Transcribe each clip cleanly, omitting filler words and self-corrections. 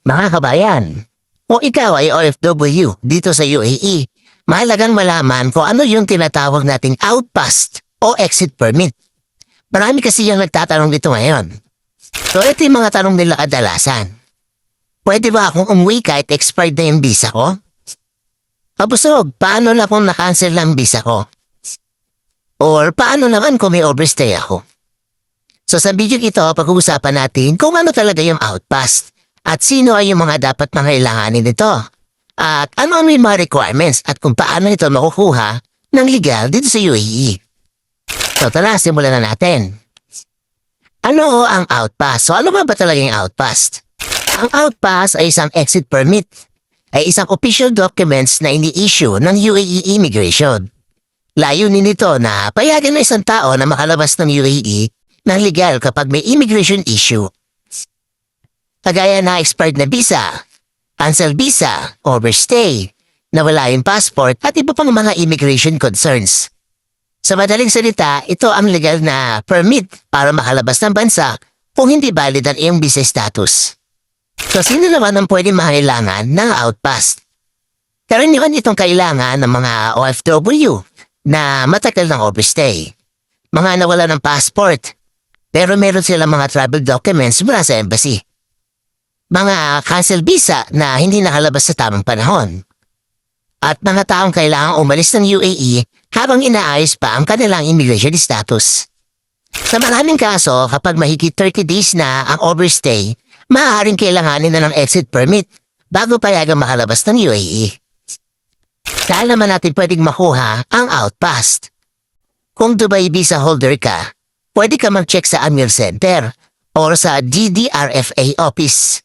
Mga kabayan, kung ikaw ay OFW dito sa UAE, mahalagang malaman kung ano yung tinatawag nating outpass o exit permit. Marami kasi yung nagtatanong dito ngayon. So ito yung mga tanong nila kadalasan. Pwede ba akong umuwi kahit expired na yung visa ko? Kabusog, paano na kung na-cancel ang visa ko? Or paano naman kung may overstay ako? So sa video ito, pag-uusapan natin kung ano talaga yung outpass at sino ay yung mga dapat mangailanganin nito. At ano yung mga requirements at kung paano ito makukuha ng legal dito sa UAE. So tara, simulan na natin. Ano ang outpass? So ano ba talaga yung outpass? Ang outpass ay isang exit permit. Ay isang official documents na ini-issue ng UAE Immigration. Layunin nito na payagan ng isang tao na makalabas ng UAE ng legal kapag may immigration issue. Kagaya na expired na visa, cancel visa, overstay, nawala yung passport at iba pang mga immigration concerns. Sa madaling salita, ito ang legal na permit para makalabas ng bansa kung hindi valid ang iyong visa status. So sino naman ang pwede mangailangan ng outpass? Karaniwan itong kailangan ng mga OFW na matagal ng overstay, mga nawala ng passport, pero meron silang mga travel documents mula sa embassy. Mga cancel visa na hindi nakalabas sa tamang panahon. At mga taong kailangang umalis ng UAE habang inaayos pa ang kanilang immigration status. Sa maraming kaso, kapag mahigit 30 days na ang overstay, maaaring kailanganin na ng exit permit bago payagang makalabas ng UAE. Dahil naman natin pwedeng makuha ang outpass. Kung Dubai visa holder ka, pwede ka mag-check sa Amir Center or sa DDRFA office.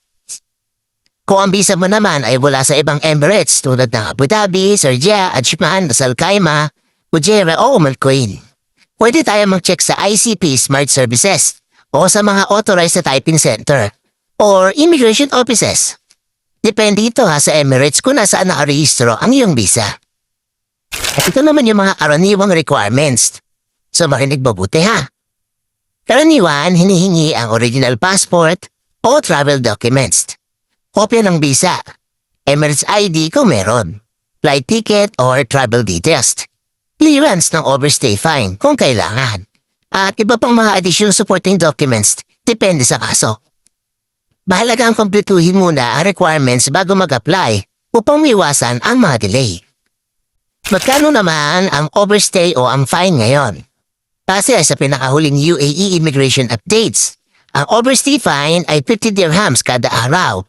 Kung ang visa mo naman ay wala sa ibang Emirates tulad ng Abu Dhabi, Sharjah, Ajman, Ras Al Khaimah, Fujairah o Al Quwain, pwede tayo mag-check sa ICP Smart Services o sa mga authorized na typing center or immigration offices. Depende ito sa Emirates kung nasaan nakarehistro ang iyong visa. At ito naman yung mga karaniwang requirements. So makinig mabuti ha. Karaniwan, hinihingi ang original passport o travel documents. Kopya ng visa, Emirates ID kung meron, flight ticket or travel details, clearance ng overstay fine kung kailangan, at iba pang mga additional supporting documents depende sa kaso. Mahalaga ang kumpletuhin muna ang requirements bago mag-apply upang maiwasan ang mga delay. Magkano naman ang overstay o ang fine ngayon? Kasi sa pinakahuling UAE immigration updates, ang overstay fine ay 50 dirhams kada araw